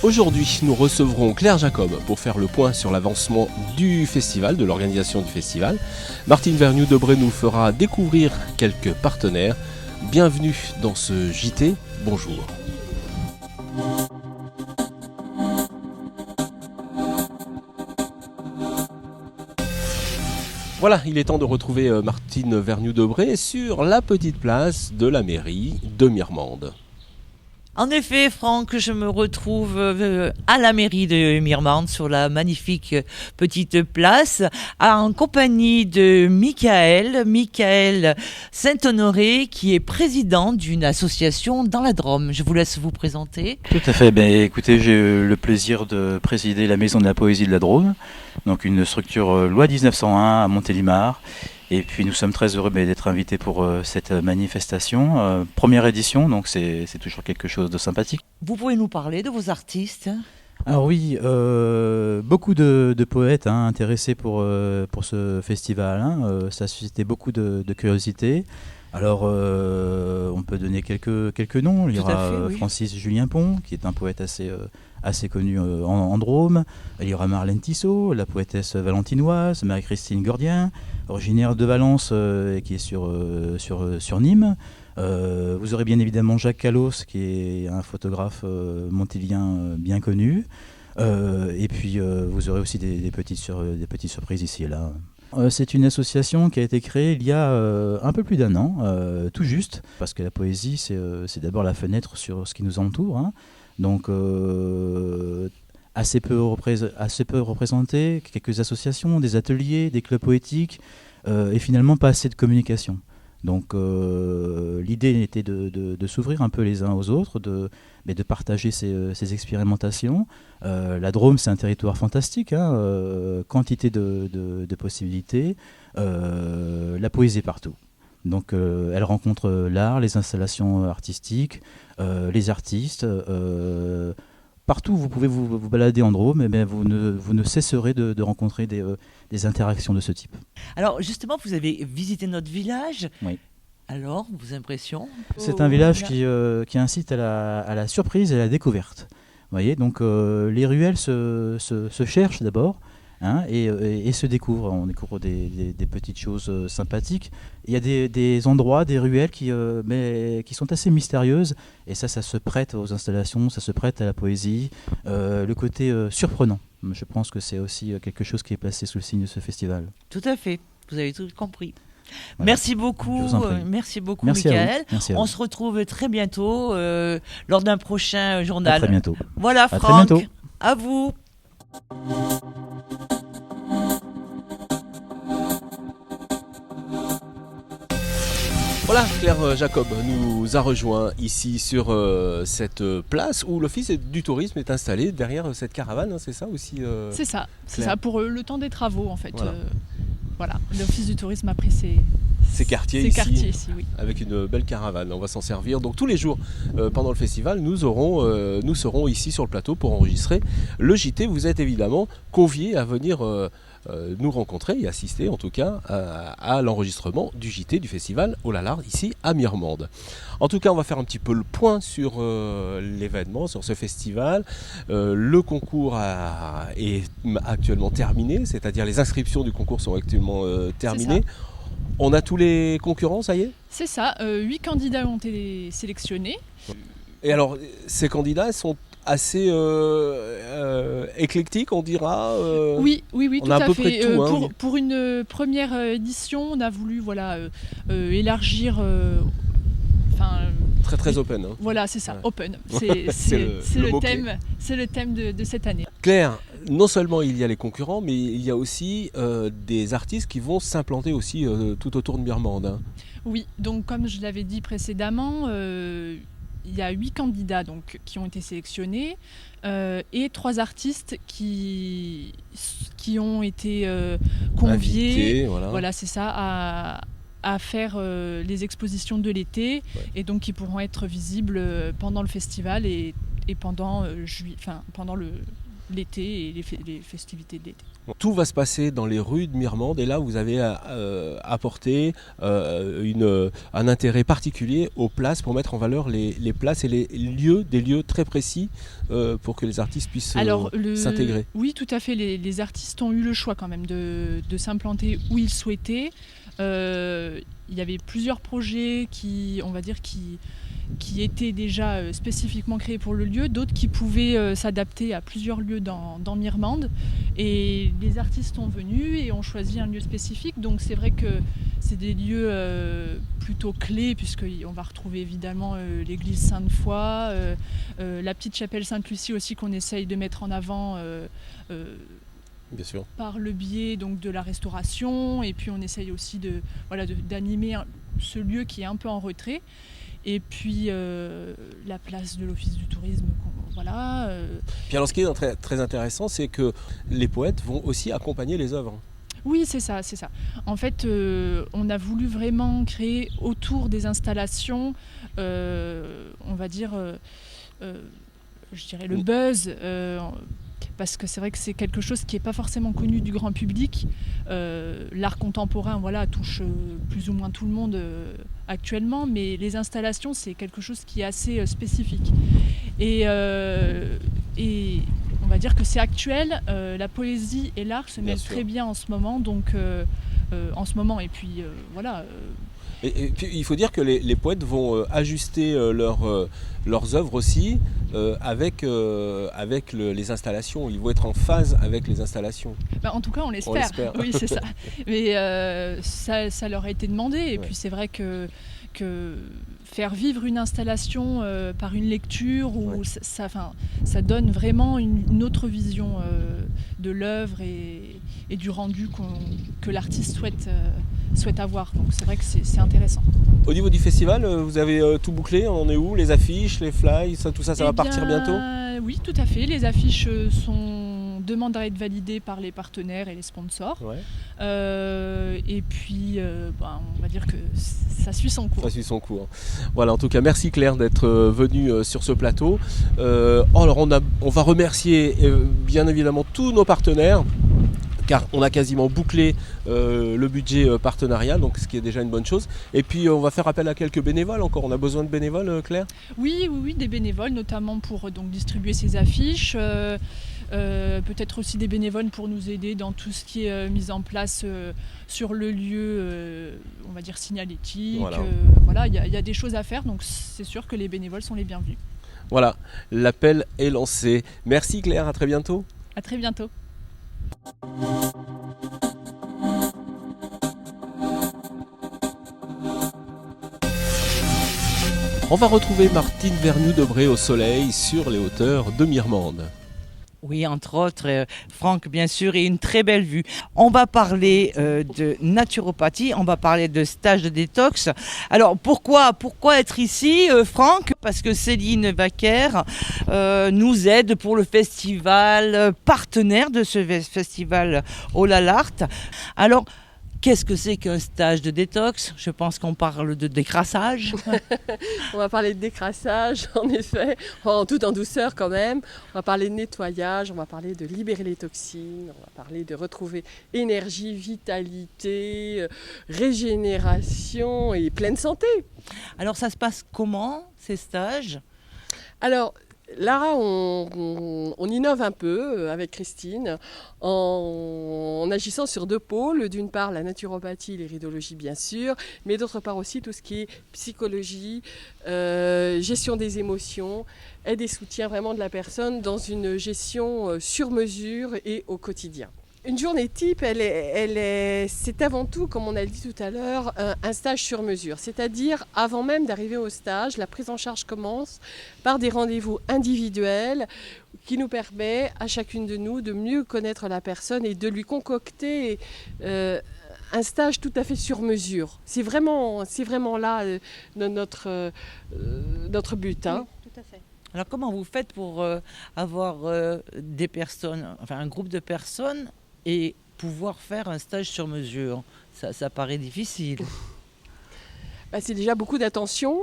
Aujourd'hui, nous recevrons Claire Jacob pour faire le point sur l'avancement du festival, de l'organisation du festival. Martine Vergnoux-Debré nous fera découvrir quelques partenaires. Bienvenue dans ce JT, bonjour. Voilà, il est temps de retrouver Martine Vergnoux-Debré sur la petite place de la mairie de Mirmande. En effet, Franck, je me retrouve à la mairie de Mirmande, sur la magnifique petite place, en compagnie de Michael Saint-Honoré, qui est président d'une association dans la Drôme. Je vous laisse vous présenter. Tout à fait. Écoutez, j'ai le plaisir de présider la Maison de la Poésie de la Drôme, donc une structure loi 1901 à Montélimar. Et puis nous sommes très heureux d'être invités pour cette manifestation. Première édition, donc c'est toujours quelque chose de sympathique. Vous pouvez nous parler de vos artistes ? Alors oui, beaucoup de poètes intéressés pour ce festival. Ça a suscité beaucoup de curiosité. Alors on peut donner quelques noms. Il y aura Francis Julien Pont, qui est un poète assez connu en Drôme. Il y aura Marlène Tissot, la poétesse valentinoise, Marie-Christine Gordien, originaire de Valence, qui est sur Nîmes. Vous aurez bien évidemment Jacques Calos, qui est un photographe montévien bien connu. Et puis vous aurez aussi des petites surprises ici et là. C'est une association qui a été créée il y a un peu plus d'1 an, tout juste, parce que la poésie, c'est d'abord la fenêtre sur ce qui nous entoure. Donc assez peu représenté, quelques associations, des ateliers, des clubs poétiques, et finalement pas assez de communication. Donc l'idée était de s'ouvrir un peu les uns aux autres, de partager ces expérimentations. La Drôme, c'est un territoire fantastique, quantité de possibilités, la poésie partout. Donc elle rencontre l'art, les installations artistiques, les artistes. Partout vous pouvez vous balader en Drôme, vous ne cesserez de rencontrer des interactions de ce type. Alors justement, vous avez visité notre village. Oui. Alors, vos impressions ? C'est un village qui incite à la surprise et à la découverte. Vous voyez, donc les ruelles se cherchent d'abord et se découvrent. On découvre des petites choses sympathiques. Il y a des endroits, des ruelles qui sont assez mystérieuses. Et ça se prête aux installations, ça se prête à la poésie. Le côté surprenant, je pense que c'est aussi quelque chose qui est placé sous le signe de ce festival. Tout à fait, vous avez tout compris. Voilà. Merci beaucoup, merci Michael. On se retrouve très bientôt lors d'un prochain journal. À très bientôt. Voilà, Franck, à très bientôt. À vous. Voilà, Claire Jacob nous a rejoint ici sur cette place où l'Office du tourisme est installé derrière cette caravane, c'est ça aussi C'est ça, pour le temps des travaux en fait. Voilà. L'Office du tourisme a pris ces quartiers ici, oui. Avec une belle caravane, on va s'en servir. Donc tous les jours pendant le festival, nous serons ici sur le plateau pour enregistrer le JT. Vous êtes évidemment conviés à venir nous rencontrer et assister en tout cas à l'enregistrement du JT du festival Olallard ici à Mirmande. En tout cas, on va faire un petit peu le point sur l'événement, sur ce festival. Le concours est actuellement terminé, c'est-à-dire les inscriptions du concours sont actuellement terminées. On a tous les concurrents, ça y est ? C'est ça, 8 candidats ont été sélectionnés. Et alors, ces candidats sont assez éclectiques, on dira Oui, on tout a à à peu fait. près tout, hein. Pour une première édition, on a voulu élargir... très open. Voilà, c'est ça, Ouais. open. C'est le thème de cette année. Claire, non seulement il y a les concurrents, mais il y a aussi des artistes qui vont s'implanter aussi tout autour de Mirmande. Oui, donc comme je l'avais dit précédemment, il y a 8 candidats qui ont été sélectionnés et 3 artistes qui ont été conviés. Invité, voilà, c'est ça, à faire les expositions de l'été, et donc qui pourront être visibles pendant le festival et pendant l'été et les festivités de l'été. Tout va se passer dans les rues de Mirmande et là vous avez apporté un intérêt particulier aux places pour mettre en valeur les places et les lieux, des lieux très précis pour que les artistes puissent s'intégrer. Oui, tout à fait. Les artistes ont eu le choix quand même de s'implanter où ils souhaitaient. Il y avait plusieurs projets qui étaient déjà spécifiquement créés pour le lieu, d'autres qui pouvaient s'adapter à plusieurs lieux dans Mirmande. Et les artistes sont venus et ont choisi un lieu spécifique. Donc c'est vrai que c'est des lieux plutôt clés, puisqu'on va retrouver évidemment l'église Sainte-Foy, la petite chapelle Sainte-Lucie aussi qu'on essaye de mettre en avant. Bien sûr. Par le biais donc, de la restauration, et puis on essaye aussi d'animer ce lieu qui est un peu en retrait. Et puis la place de l'Office du tourisme, voilà. Puis alors ce qui est très, très intéressant, c'est que les poètes vont aussi accompagner les œuvres. Oui, c'est ça. En fait, on a voulu vraiment créer autour des installations, on va dire, je dirais le buzz, parce que c'est vrai que c'est quelque chose qui n'est pas forcément connu du grand public. L'art contemporain touche plus ou moins tout le monde actuellement, mais les installations, c'est quelque chose qui est assez spécifique. Et on va dire que c'est actuel, la poésie et l'art se mêlent très bien en ce moment, donc et puis voilà. Et puis, il faut dire que les poètes vont ajuster leurs œuvres aussi avec les installations. Ils vont être en phase avec les installations. En tout cas, on l'espère. Oui, c'est ça. Mais ça leur a été demandé. Et puis c'est vrai que faire vivre une installation par une lecture, ça donne vraiment une autre vision de l'œuvre et du rendu que l'artiste souhaite avoir. Donc c'est vrai que c'est intéressant. Au niveau du festival, vous avez tout bouclé, on en est où? Les affiches, les flyers, tout ça va partir bientôt? Oui, tout à fait. Les affiches demandent à être validées par les partenaires et les sponsors. Ouais. Et puis, on va dire que ça suit son cours. Ça suit son cours. Voilà, en tout cas, merci Claire d'être venue sur ce plateau. Alors, on va remercier bien évidemment tous nos partenaires, car on a quasiment bouclé le budget partenarial, donc ce qui est déjà une bonne chose. Et puis on va faire appel à quelques bénévoles encore. On a besoin de bénévoles, Claire ? Oui, des bénévoles, notamment pour distribuer ces affiches. Peut-être aussi des bénévoles pour nous aider dans tout ce qui est mise en place sur le lieu, on va dire signalétique. Voilà, il y a des choses à faire, donc c'est sûr que les bénévoles sont les bienvenus. Voilà, l'appel est lancé. Merci Claire, à très bientôt. À très bientôt. On va retrouver Martine Vergnoux-Debré au soleil sur les hauteurs de Mirmande. Oui, entre autres, Franck, bien sûr, et une très belle vue. On va parler de naturopathie, on va parler de stage de détox. Alors, pourquoi être ici, Franck ? Parce que Céline Vaquer nous aide pour le festival, partenaire de ce festival Olalart. Alors, qu'est-ce que c'est qu'un stage de détox ? Je pense qu'on parle de décrassage. On va parler de décrassage, en effet, tout en douceur quand même. On va parler de nettoyage, on va parler de libérer les toxines, on va parler de retrouver énergie, vitalité, régénération et pleine santé. Alors ça se passe comment, ces stages ? Alors, là, on innove un peu avec Christine en agissant sur deux pôles. D'une part, la naturopathie, l'iridologie, bien sûr, mais d'autre part aussi tout ce qui est psychologie, gestion des émotions, aide et soutien vraiment de la personne dans une gestion sur mesure et au quotidien. Une journée type, c'est avant tout, comme on a dit tout à l'heure, un stage sur mesure. C'est-à-dire, avant même d'arriver au stage, la prise en charge commence par des rendez-vous individuels qui nous permet à chacune de nous de mieux connaître la personne et de lui concocter un stage tout à fait sur mesure. C'est vraiment là notre but. Hein. Oui, tout à fait. Alors comment vous faites pour avoir des personnes, enfin un groupe de personnes et pouvoir faire un stage sur mesure ? Ça paraît difficile. C'est déjà beaucoup d'attention,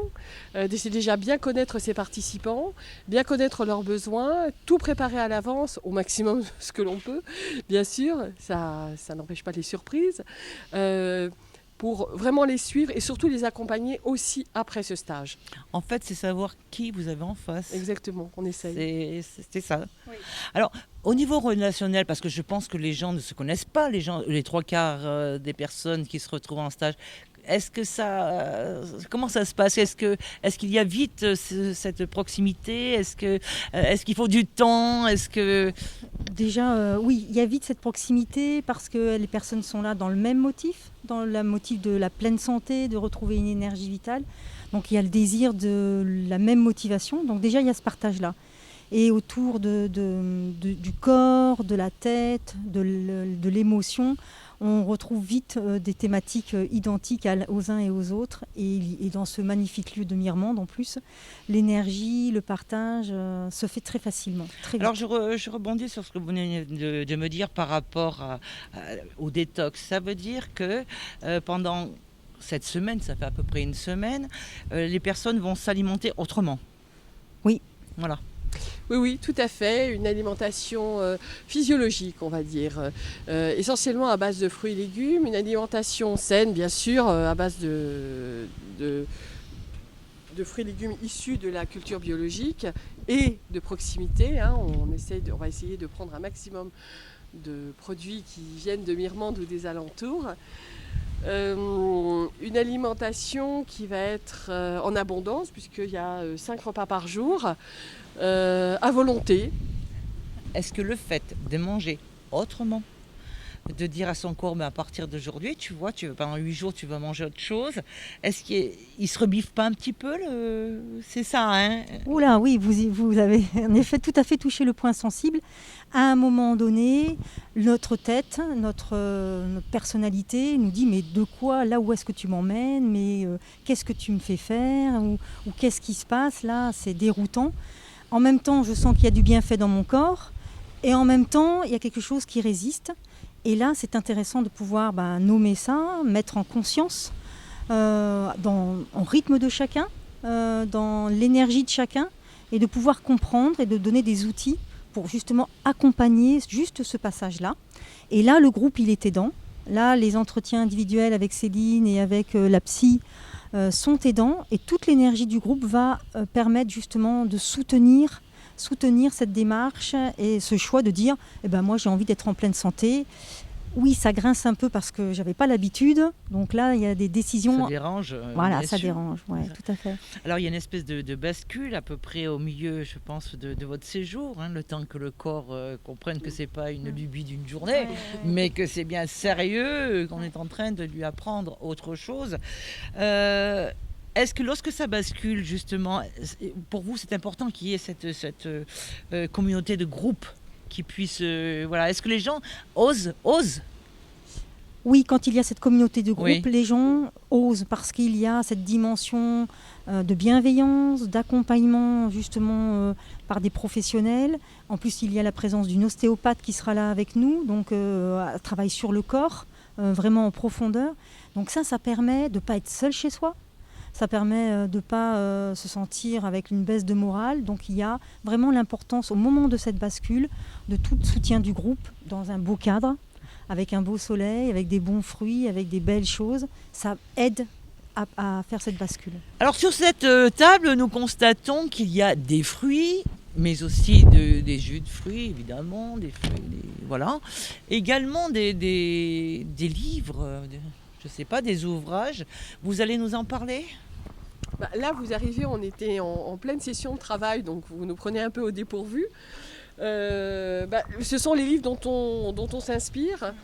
c'est déjà bien connaître ses participants, bien connaître leurs besoins, tout préparer à l'avance au maximum ce que l'on peut, bien sûr, ça n'empêche pas les surprises, pour vraiment les suivre et surtout les accompagner aussi après ce stage. En fait, c'est savoir qui vous avez en face. Exactement, on essaye. C'est ça. Oui. Alors, au niveau relationnel, parce que je pense que les gens ne se connaissent pas, les 3/4 des personnes qui se retrouvent en stage, est-ce que comment ça se passe ? Est-ce qu'il y a vite cette proximité ? Est-ce qu'il faut du temps ? Déjà, oui, il y a vite cette proximité parce que les personnes sont là dans le même motif, dans le motif de la pleine santé, de retrouver une énergie vitale. Donc il y a le désir de la même motivation. Donc déjà, il y a ce partage-là. Et autour du corps, de la tête, de l'émotion, on retrouve vite des thématiques identiques aux uns et aux autres. Et dans ce magnifique lieu de Mirmande, en plus, l'énergie, le partage se fait très facilement. Très vite. Alors je rebondis sur ce que vous venez de me dire par rapport au détox. Ça veut dire que pendant cette semaine, ça fait à peu près une semaine, les personnes vont s'alimenter autrement. Oui. Voilà. Oui, tout à fait. Une alimentation physiologique, on va dire. Essentiellement à base de fruits et légumes. Une alimentation saine, bien sûr, à base de fruits et légumes issus de la culture biologique et de proximité. On va essayer de prendre un maximum de produits qui viennent de Mirmande ou des alentours. Une alimentation qui va être en abondance, puisqu'il y a 5 repas par jour, à volonté. Est-ce que le fait de manger autrement, de dire à son corps, à partir d'aujourd'hui, tu vois, pendant 8 jours, tu vas manger autre chose, est-ce qu'il se rebiffe pas un petit peu C'est ça, hein ? Oula, oui, vous avez en effet tout à fait touché le point sensible. À un moment donné, notre tête, notre personnalité nous dit mais de quoi, là où est-ce que tu m'emmènes, mais qu'est-ce que tu me fais faire ou qu'est-ce qui se passe là, c'est déroutant. En même temps, je sens qu'il y a du bienfait dans mon corps et en même temps, il y a quelque chose qui résiste. Et là, c'est intéressant de pouvoir nommer ça, mettre en conscience, en rythme de chacun, dans l'énergie de chacun, et de pouvoir comprendre et de donner des outils pour justement accompagner juste ce passage-là. Et là, le groupe, il est aidant. Là, les entretiens individuels avec Céline et avec la psy sont aidants. Et toute l'énergie du groupe va permettre justement de soutenir cette démarche et ce choix de dire moi j'ai envie d'être en pleine santé. Oui, ça grince un peu parce que j'avais pas l'habitude. Donc là, il y a des décisions. Ça dérange. Voilà, ça dérange. Ouais, tout à fait. Alors il y a une espèce de bascule à peu près au milieu, je pense, de votre séjour, le temps que le corps comprenne que c'est pas une lubie d'une journée, mais que c'est bien sérieux, qu'on est en train de lui apprendre autre chose. Est-ce que lorsque ça bascule, justement, pour vous, c'est important qu'il y ait cette communauté de groupe qui puisse... Est-ce que les gens osent Oui, quand il y a cette communauté de groupe, les gens osent parce qu'il y a cette dimension de bienveillance, d'accompagnement justement par des professionnels. En plus, il y a la présence d'une ostéopathe qui sera là avec nous, donc elle travaille sur le corps, vraiment en profondeur. Donc ça permet de ne pas être seul chez soi. Ça permet de ne pas se sentir avec une baisse de morale. Donc il y a vraiment l'importance au moment de cette bascule de tout le soutien du groupe dans un beau cadre, avec un beau soleil, avec des bons fruits, avec des belles choses. Ça aide à faire cette bascule. Alors sur cette table, nous constatons qu'il y a des fruits, mais aussi des jus de fruits, évidemment, des fruits, voilà. Également des livres, je ne sais pas, des ouvrages. Vous allez nous en parler ? Là, vous arrivez, on était en pleine session de travail, donc vous nous prenez un peu au dépourvu. Ce sont les livres dont on s'inspire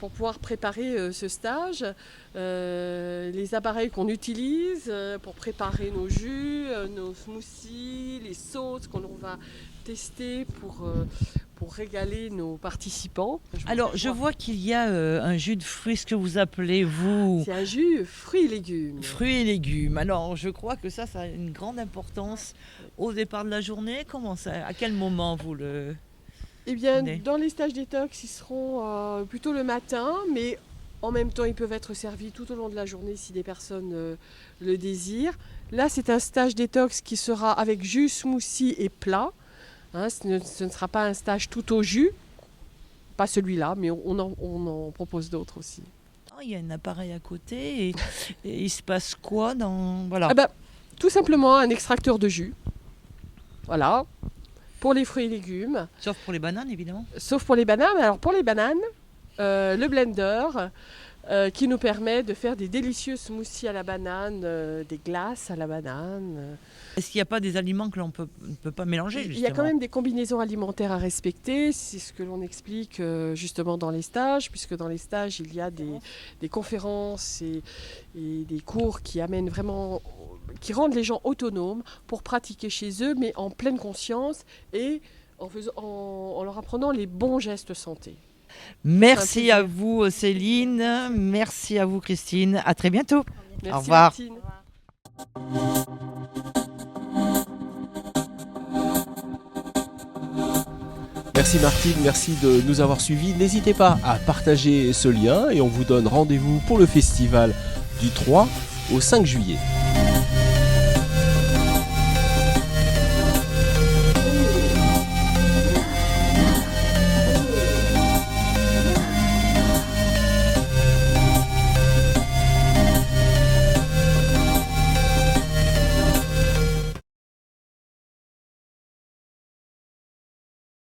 pour pouvoir préparer ce stage, les appareils qu'on utilise pour préparer nos jus, nos smoothies, les sauces qu'on va tester pour régaler nos participants. Alors, je vois qu'il y a un jus de fruits, ce que vous appelez, vous... C'est un jus fruits et légumes. Fruits et légumes. Alors, je crois que ça a une grande importance au départ de la journée. Comment ça ? À quel moment vous le... Eh bien, dans les stages détox, ils seront plutôt le matin, mais En même temps, ils peuvent être servis tout au long de la journée si des personnes le désirent. Là, c'est un stage détox qui sera avec jus, smoothie et plat. Hein, ce ne sera pas un stage tout au jus. Pas celui-là, mais on en propose d'autres aussi. Il y a un appareil à côté et il se passe quoi dans... Voilà. Ah ben, tout simplement un extracteur de jus. Voilà. Pour les fruits et légumes. Sauf pour les bananes, évidemment. Sauf pour les bananes. Alors pour les bananes, le blender qui nous permet de faire des délicieux smoothies à la banane, des glaces à la banane. Est-ce qu'il n'y a pas des aliments que l'on ne peut pas mélanger, justement? Il y a quand même des combinaisons alimentaires à respecter, c'est ce que l'on explique justement dans les stages, puisque dans les stages, il y a des conférences et des cours qui amènent vraiment, qui rendent les gens autonomes pour pratiquer chez eux, mais en pleine conscience et en leur apprenant les bons gestes santé. Merci à vous, Céline. Merci à vous, Christine. À très bientôt. Merci, Au revoir. Martine. Merci Martine, merci de nous avoir suivis. N'hésitez pas à partager ce lien et on vous donne rendez-vous pour le festival du 3 au 5 juillet.